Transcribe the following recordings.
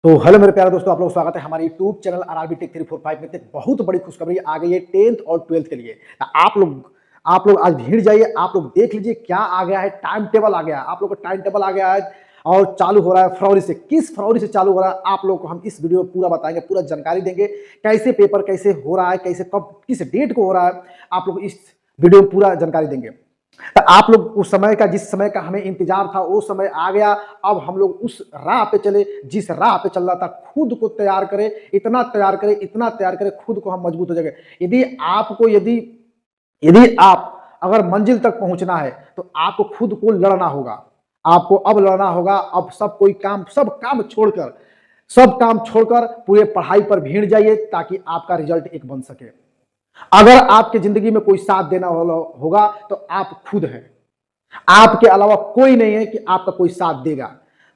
तो हेलो मेरे प्यारे दोस्तों, आप लोग स्वागत है हमारे यूट्यूब चैनल आरआरबी टेक 345 में। एक बहुत बड़ी खुशखबरी आ गई है 10th और 12th के लिए। आप लोग आज भीड़ जाइए, आप लोग देख लीजिए क्या आ गया है। टाइम टेबल आ गया है, आप लोग का टाइम टेबल आ गया है और चालू हो रहा है फरवरी से। किस फरवरी से चालू हो रहा है आप लोग को हम इस वीडियो में पूरा बताएंगे, पूरा जानकारी देंगे। कैसे पेपर कैसे हो रहा है, कैसे कब किस डेट को हो रहा है, आप लोग इस वीडियो में पूरा जानकारी देंगे। तो आप लोग उस समय का, जिस समय का हमें इंतजार था वो समय आ गया। अब हम लोग उस राह पे चले जिस राह पे चल रहा था। खुद को तैयार करें, इतना तैयार करें, इतना तैयार करें, खुद को हम मजबूत हो जाएंगे। यदि यदि आप अगर मंजिल तक पहुंचना है तो आपको खुद को लड़ना होगा। आपको अब लड़ना होगा। अब सब काम छोड़कर पूरे पढ़ाई पर भीड़ जाइए ताकि आपका रिजल्ट एक बन सके। अगर आपके जिंदगी में कोई साथ देना होगा तो आप खुद हैं। आपके अलावा कोई नहीं है कि आपका कोई साथ देगा।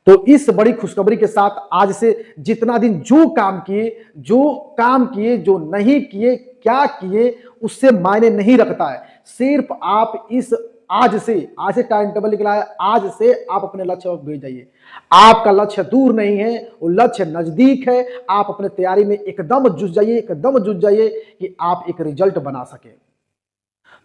तो इस बड़ी खुशखबरी के साथ आज से जितना दिन जो काम किए जो नहीं किए, क्या किए, उससे मायने नहीं रखता है। सिर्फ आप इस आज से टाइम टेबल निकला है। आज से आप अपने लक्ष्य पर भेज जाइए। आपका लक्ष्य दूर नहीं है, वो लक्ष्य नजदीक है। आप अपने तैयारी में एकदम जुट जाइए कि आप एक रिजल्ट बना सके।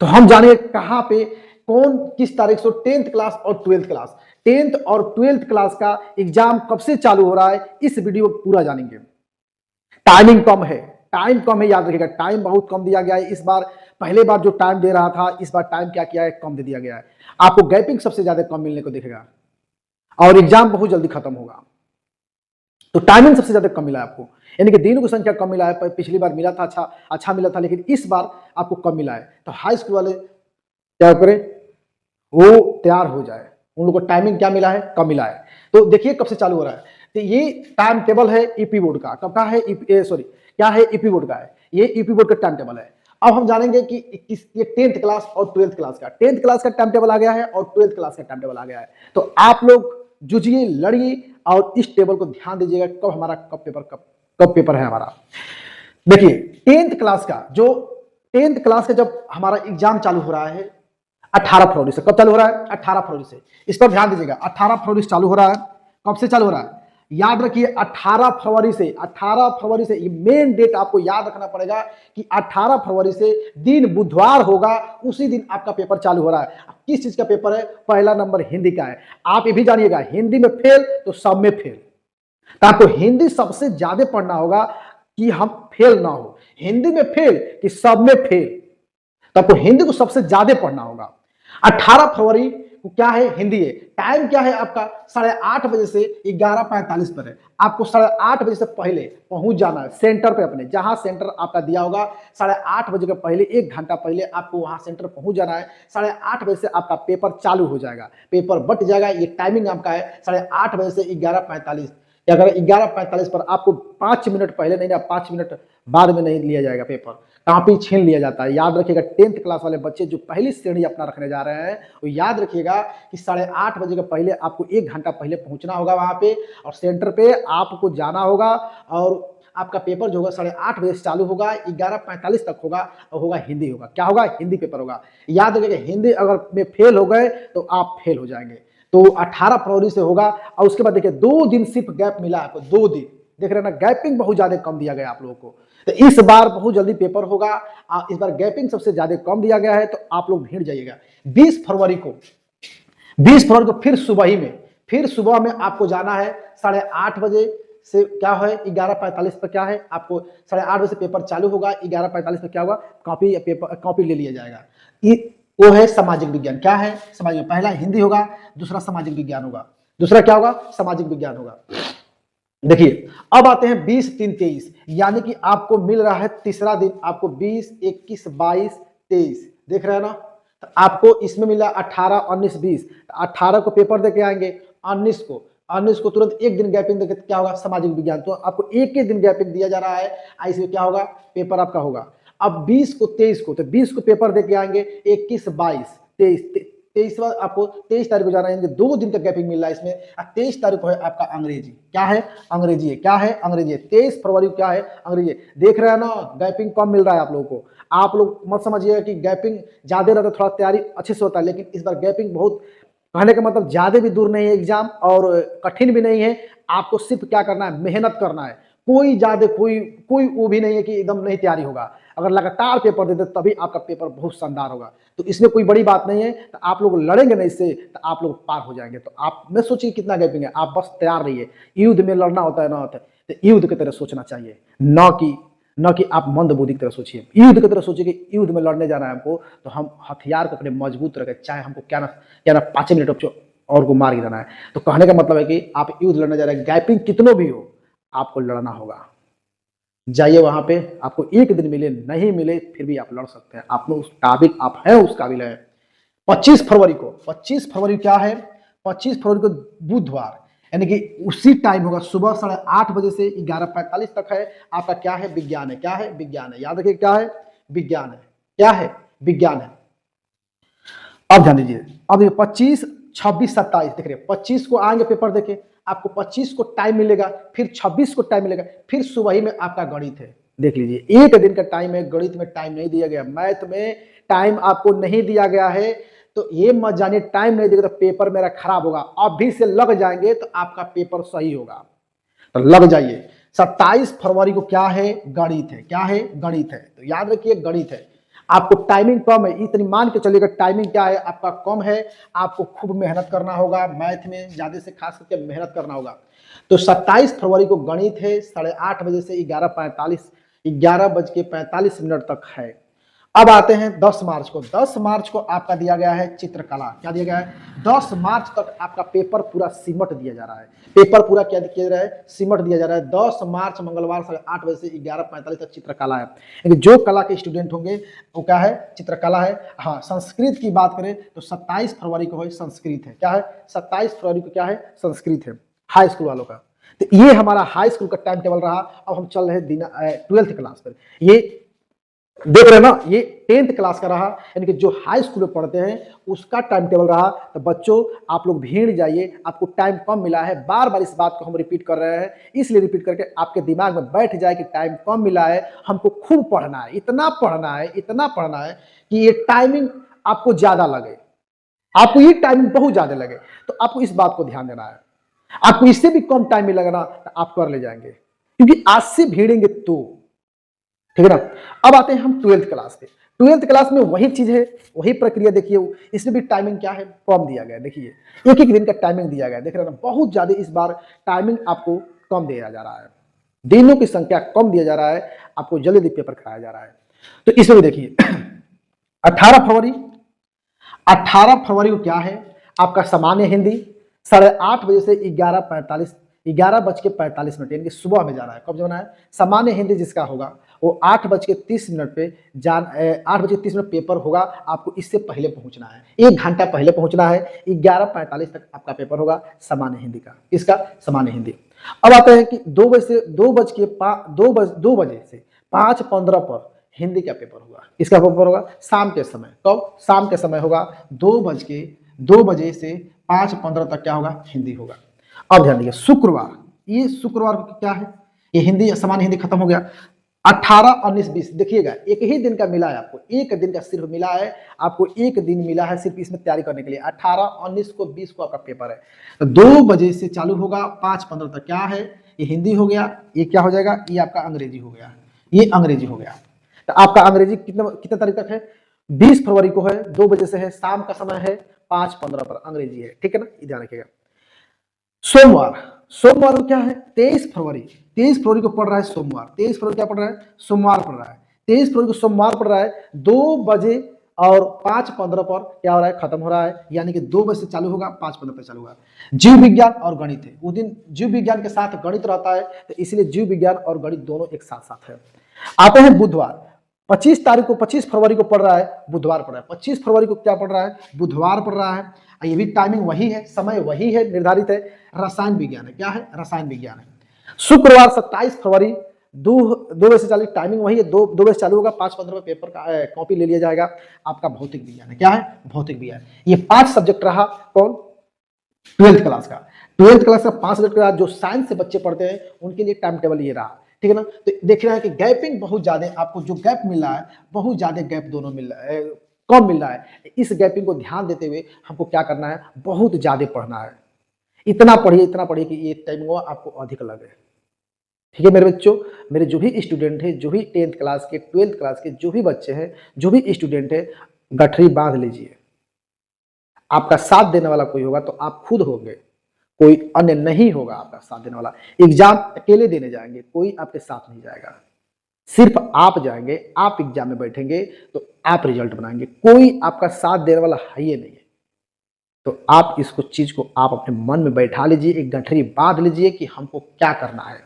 तो हम जानिए कहां पे कौन किस तारीख से 10th क्लास और 12th क्लास 10th और 12th क्लास का एग्जाम कब से चालू हो रहा है, इस वीडियो में पूरा जानेंगे। टाइम कम है, याद रखिएगा। टाइम बहुत कम दिया गया है इस बार। पहले बार जो टाइम दे रहा था, इस बार टाइम क्या किया है, कम दे दिया गया है। आपको गैपिंग सबसे ज्यादा कम मिलने को दिखेगा और एग्जाम बहुत जल्दी खत्म होगा। तो टाइमिंग सबसे ज्यादा कम मिला है आपको, यानी कि दिनों की संख्या कम मिला है। पिछली बार मिला था अच्छा मिला था, लेकिन इस बार आपको कम मिला है। तो हाई स्कूल वाले क्या करें, वो तैयार हो जाए। उन लोगों को टाइमिंग क्या मिला है, कम मिला है। तो देखिए कब से चालू हो रहा है। तो ये टाइम टेबल है ईपी बोर्ड का। कब का है, क्या है, ईपी बोर्ड का है। ये ईपी बोर्ड का टाइम टेबल है। अब हम जानेंगे कि ये 10th क्लास और 12th क्लास का 10th क्लास का टाइम टेबल आ गया है और 12th क्लास का टाइम टेबल आ गया है। तो आप लोग जुझिए, लड़िए और इस टेबल को ध्यान दीजिएगा। कब पेपर है हमारा। देखिए 10th क्लास का जब हमारा एग्जाम चालू हो रहा है 18 फरवरी से। कब चालू हो रहा है, 18 फरवरी से। इस पर ध्यान दीजिएगा, 18 फरवरी से चालू हो रहा है। कब से चालू हो रहा है, याद रखिए 18 फरवरी से। ये मेन डेट आपको याद रखना पड़ेगा कि 18 फरवरी से दिन बुधवार होगा, उसी दिन आपका पेपर चालू हो रहा है। किस चीज का पेपर है, पहला नंबर हिंदी का है। आप ये भी जानिएगा, हिंदी में फेल तो सब में फेल। तो आपको हिंदी सबसे ज्यादा पढ़ना होगा कि हम फेल ना हो। हिंदी में फेल कि सब में फेल, तो आपको हिंदी को सबसे ज्यादा पढ़ना होगा। 18 फरवरी को क्या है, हिंदी है। टाइम क्या है आपका, 8:30 बजे से 11:45 पर है। आपको 8:30 बजे से पहले पहुंच जाना है सेंटर पे अपने, जहां सेंटर आपका दिया होगा। 8:30 बजे के पहले 1 घंटा पहले आपको वहां सेंटर पहुंच जाना है। 8:30 बजे से आपका पेपर चालू हो जाएगा, पेपर बट जाएगा। ये टाइमिंग आपका है 8:30 बजे से 11:45। अगर 11:45 पर आपको 5 मिनट पहले नहीं, 5 मिनट बाद में नहीं लिया जाएगा पेपर, कॉपी छीन लिया जाता है। याद रखिएगा 10th क्लास वाले बच्चे जो पहली श्रेणी अपना रखने जा रहे हैं, वो याद रखिएगा कि 8:30 बजे के पहले आपको 1 घंटा पहले पहुंचना होगा वहां पे, और सेंटर पे आपको जाना होगा। और आपका पेपर जो होगा 8:30 बजे से चालू होगा, 11:45 तक होगा, और होगा हिंदी। होगा क्या होगा, हिंदी पेपर होगा। याद रखिएगा हिंदी अगर में फेल हो गए तो आप फेल हो जाएंगे। तो 18 फरवरी से होगा। और उसके बाद देखिए 2 दिन सिर्फ गैप मिला आपको, 2 दिन। देख रहे हैं ना, गैपिंग बहुत ज्यादा कम दिया गया आप लोगों को। तो इस बार बहुत जल्दी पेपर होगा। इस बार गैपिंग सबसे ज्यादा कम दिया गया है, तो आप लोग भीड़ जाइएगा। 20 फरवरी को फिर सुबह में आपको जाना है। 8:30 बजे से क्या है, 11:45 पर क्या है, आपको 8:30 बजे से पेपर चालू होगा। 11:45 पर क्या होगा, कॉपी ले लिया जाएगा। वो है सामाजिक विज्ञान। क्या है, सामाजिक। पहला हिंदी होगा, दूसरा सामाजिक विज्ञान होगा। दूसरा क्या होगा, सामाजिक विज्ञान होगा। देखिए अब आते हैं 20-3-23, यानी कि आपको मिल रहा है तीसरा दिन। आपको 20, 21, 22, 23 देख रहे हैं ना। तो आपको इसमें मिला 18, 19, 20। 18 को पेपर दे के आएंगे, 19 को तुरंत 1 दिन गैपिंग देके क्या होगा, सामाजिक विज्ञान। तो आपको 1 दिन गैपिंग दिया जा रहा है। इसमें क्या होगा, पेपर आपका होगा। अब 20 को 23 को, तो 20 को पेपर दे के आएंगे, 21, 22, 23 आपको 23 तारीख को जाना है। 2 दिन का गैपिंग मिल रहा है इसमें। 23 तारीख को है आपका अंग्रेजी। क्या है, अंग्रेजी है। क्या है, अंग्रेजी है। 23 फरवरी को क्या है, अंग्रेजी। देख रहे हैं ना, गैपिंग कम मिल रहा है आप लोगों को। आप लोग मत समझिएगा कि गैपिंग ज्यादा रहता, थोड़ा तैयारी अच्छे से होता है, लेकिन इस बार गैपिंग बहुत कहने का मतलब ज्यादा भी दूर नहीं है एग्जाम और कठिन भी नहीं है। आपको सिर्फ क्या करना है, मेहनत करना है। कोई ज्यादा कोई कोई वो भी नहीं है कि एकदम नहीं तैयारी होगा। अगर लगातार पेपर देते तभी आपका पेपर बहुत शानदार होगा। तो इसमें कोई बड़ी बात नहीं है। तो आप लोग लड़ेंगे ना इससे तो आप लोग पार हो जाएंगे। तो आप में सोचिए कितना गैपिंग है, आप बस तैयार रहिए। युद्ध में लड़ना होता है ना होता है तो युद्ध की तरह सोचना चाहिए, न कि आप मंद बुद्धि की तरह सोचिए। युद्ध की तरह सोचिए कि युद्ध में लड़ने जाना है हमको, तो हम हथियार को अपने मजबूत रखें, चाहे हमको क्या ना 5 मिनट और को मार गिराना है। तो कहने का मतलब है कि आप युद्ध लड़ने जा रहे हैं, गैपिंग कितनों भी हो आपको लड़ना होगा। जाइए वहां पे, आपको एक दिन मिले नहीं मिले फिर भी आप लड़ सकते हैं। आप में उस काबिल, आप हैं उस काबिल है। 25 फरवरी क्या है, 25 फरवरी को बुधवार, यानी कि उसी टाइम होगा, सुबह 8:30 बजे से 11:45 तक है। आपका क्या है, विज्ञान है। क्या है, विज्ञान है। याद रखिए क्या है, विज्ञान है। क्या है, विज्ञान है। अब ध्यान दीजिए, अब देखिए 25, 26, 27 देख रहे हैं। 25 को आएंगे पेपर देके, आपको 25 को टाइम मिलेगा, फिर 26 को टाइम मिलेगा, फिर सुबह ही में आपका गणित है। देख लीजिए एक दिन का टाइम है, गणित में टाइम नहीं दिया गया, मैथ में टाइम आपको नहीं दिया गया है। तो ये मत जानिए टाइम नहीं देगा तो पेपर मेरा खराब होगा। अभी से लग जाएंगे तो आपका पेपर सही होगा। तो लग जाइए। 27 फरवरी को क्या है, गणित है। क्या है, गणित है। तो याद रखिए गणित है। आपको टाइमिंग कम है, इतनी मान के चलिएगा टाइमिंग क्या है आपका कम है। आपको खूब मेहनत करना होगा, मैथ में ज्यादा से खास करके मेहनत करना होगा। तो 27 फरवरी को गणित है, 8:30 बजे से 11:45 तक है। अब आते हैं 10 मार्च को। 10 मार्च को आपका दिया गया है चित्रकला। क्या दिया गया है, 10 मार्च तक आपका पेपर पूरा सिमट दिया जा रहा है। पेपर पूरा क्या किया जा रहा है, सिमट दिया जा रहा है। 10 मार्च मंगलवार 8:30 बजे से 11:45 तक चित्रकला है। यानी जो कला के स्टूडेंट होंगे वो क्या है, चित्रकला है। हाँ, संस्कृत की बात करें तो 27 फरवरी को है संस्कृत है। क्या है, 27 फरवरी को क्या है, संस्कृत है, हाई स्कूल वालों का। तो ये हमारा हाई स्कूल का टाइम टेबल रहा। अब हम चल रहे हैं 12th क्लास पर। ये देख रहे हैं ना, ये 10th क्लास का रहा, यानी कि जो हाई स्कूल में पढ़ते हैं उसका टाइम टेबल रहा। तो बच्चों आप लोग भीड़ जाइए, आपको टाइम कम मिला है। बार बार इस बात को हम रिपीट कर रहे हैं, इसलिए रिपीट करके आपके दिमाग में बैठ जाए कि टाइम कम मिला है, हमको खूब पढ़ना है, इतना पढ़ना है, इतना पढ़ना है कि ये टाइमिंग आपको ज्यादा लगे, आपको ये टाइमिंग बहुत ज्यादा लगे। तो आपको इस बात को ध्यान देना है। आपको इससे भी कम टाइम मिलेगा ना तो आप कर ले जाएंगे, क्योंकि आज से भीड़ेंगे तो, ठीक है ना। अब आते हैं हम 12th क्लास पे। 12th क्लास में वही चीज है, वही प्रक्रिया। देखिए इसमें भी टाइमिंग क्या है, कम दिया गया है। देखिए एक एक दिन का टाइमिंग दिया गया है, देख रहे हैं ना, बहुत ज्यादा इस बार टाइमिंग आपको कम दिया जा रहा है। दिनों की संख्या कम दिया जा रहा है, आपको जल्दी जल्दी पेपर कराया जा रहा है। तो इसमें भी देखिए 18 फरवरी, 18 फरवरी को क्या है आपका सामान्य हिंदी, 8:30 बजे से 11:45 यानी कि सुबह में जाना है। कब जाना है, सामान्य हिंदी जिसका होगा वो 8:30 पे 8:30 पेपर होगा। आपको इससे पहले पहुंचना है, 1 घंटा पहले पहुंचना है। 11:45 तक आपका पेपर होगा सामान्य हिंदी का। इसका सामान्य हिंदी। अब आते हैं कि 2 बजे से 5:15 पर हिंदी का पेपर होगा। इसका पेपर होगा शाम के समय। कब, शाम के समय होगा 2 बजे से 5:15 तक क्या होगा, हिंदी होगा। अब ध्यान दीजिए शुक्रवार, ये शुक्रवार को क्या है, ये हिंदी सामान्य हिंदी खत्म हो गया। 18, 19, 20 देखिएगा एक ही दिन का मिला है आपको, एक दिन का सिर्फ मिला है आपको, एक दिन मिला है सिर्फ इसमें तैयारी करने के लिए। 18, 19 को 20 को आपका पेपर है। तो 2 बजे से चालू होगा 5:15 तक। क्या है, ये हिंदी हो गया, ये क्या हो जाएगा, ये आपका अंग्रेजी हो गया, ये अंग्रेजी हो गया। तो आपका अंग्रेजी कितने तारीख तक है, 20 फरवरी को है, 2 बजे से है, शाम का समय है, 5:15 पर अंग्रेजी है। ठीक है ना, ध्यान रखिएगा। सोमवार, सोमवार को क्या है, 23 फरवरी, 23 फरवरी को पढ़ रहा है सोमवार। 23 फरवरी क्या पढ़ रहा है, सोमवार पढ़ रहा है। 23 फरवरी को सोमवार पढ़ रहा है। 2 बजे और 5:15 पर क्या हो रहा है, खत्म हो रहा है, यानी कि 2 बजे से चालू होगा, 5:15 पर चालू होगा। जीव विज्ञान और गणित है, उस दिन जीव विज्ञान के साथ गणित रहता है, तो इसलिए जीव विज्ञान और गणित दोनों एक साथ साथ है। आते हैं बुधवार, 25 तारीख को, 25 फरवरी को पढ़ रहा है, बुधवार पढ़ रहा है। 25 फरवरी को क्या पढ़ रहा है, बुधवार पढ़ रहा है। ये भी टाइमिंग वही है, समय वही है, निर्धारित है, रसायन विज्ञान है। क्या है, रसायन विज्ञान है। शुक्रवार 27 फरवरी, 2 बजे से चालू, टाइमिंग वही है, 2 बजे चालू होगा, 5:15 में पेपर का कॉपी ले लिया जाएगा। आपका भौतिक विज्ञान है। क्या है, भौतिक विज्ञान। ये 5 सब्जेक्ट रहा कौन, 12th क्लास का। 12th क्लास का 5 सब्जेक्ट का जो साइंस से बच्चे पढ़ते हैं उनके लिए टाइम टेबल ये रहा। ठीक है ना। तो देख रहे हैं कि गैपिंग बहुत ज्यादा, आपको जो गैप मिल रहा है बहुत ज्यादा गैप दोनों मिल रहा है, कम मिल रहा है। इस गैपिंग को ध्यान देते हुए हमको क्या करना है, बहुत ज़्यादा पढ़ना है। इतना पढ़िए कि ये टाइमिंग आपको अधिक लगे। ठीक है मेरे बच्चों, मेरे जो भी स्टूडेंट हैं, जो भी 10th क्लास के, 12th क्लास के जो भी बच्चे हैं, जो भी स्टूडेंट है, गठरी बांध लीजिए। आपका साथ देने वाला कोई होगा तो आप खुद होंगे, कोई अन्य नहीं होगा आपका साथ देने वाला। एग्जाम अकेले देने जाएंगे, कोई आपके साथ नहीं जाएगा, सिर्फ आप जाएंगे, आप एग्जाम में बैठेंगे तो आप रिजल्ट बनाएंगे, कोई आपका साथ देने वाला है ही नहीं है। तो आप इसको चीज को आप अपने मन में बैठा लीजिए, एक गठरी बांध लीजिए कि हमको क्या करना है।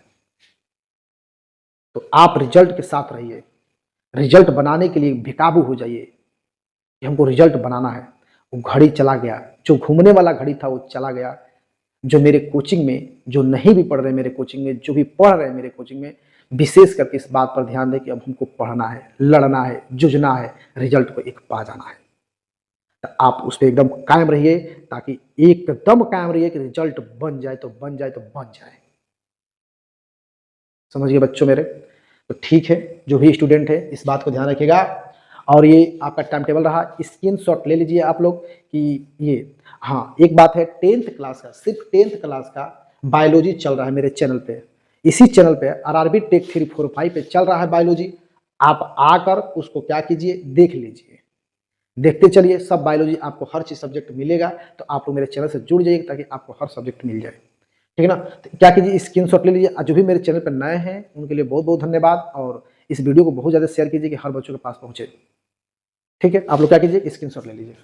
तो आप रिजल्ट के साथ रहिए, रिजल्ट बनाने के लिए बेकाबू हो जाइए कि हमको रिजल्ट बनाना है। वो घड़ी चला गया, जो घूमने वाला घड़ी था वो चला गया। जो मेरे कोचिंग में, जो नहीं भी पढ़ रहे मेरे कोचिंग में, जो भी पढ़ रहे हैं मेरे कोचिंग में, विशेष करके इस बात पर ध्यान दें कि अब हमको पढ़ना है, लड़ना है, जूझना है, रिजल्ट को एक पा जाना है। तो आप उस पर एकदम कायम रहिए, ताकि एकदम कायम रहिए कि रिजल्ट बन जाए तो बन जाए तो बन जाए। समझिए बच्चों मेरे। तो ठीक है, जो भी स्टूडेंट है इस बात को ध्यान रखिएगा। और ये आपका टाइम टेबल रहा, स्क्रीनशॉट ले लीजिए आप लोग कि ये, हाँ एक बात है, 10th क्लास का, सिर्फ 10th क्लास का बायोलॉजी चल रहा है मेरे चैनल पे। इसी चैनल पे आरआरबी टेक 345 पे चल रहा है बायोलॉजी। आप आकर उसको क्या कीजिए, देख लीजिए, देखते चलिए, सब बायोलॉजी आपको हर चीज सब्जेक्ट मिलेगा। तो आप लोग मेरे चैनल से जुड़ जाइए ताकि आपको हर सब्जेक्ट मिल जाए। ठीक है ना। तो क्या कीजिए, स्क्रीनशॉट ले लीजिए। जो भी मेरे चैनल पर नए हैं उनके लिए बहुत बहुत धन्यवाद, और इस वीडियो को बहुत ज़्यादा शेयर कीजिए कि हर बच्चों के पास पहुंचे। ठीक है, आप लोग क्या कीजिए, स्क्रीनशॉट ले लीजिए।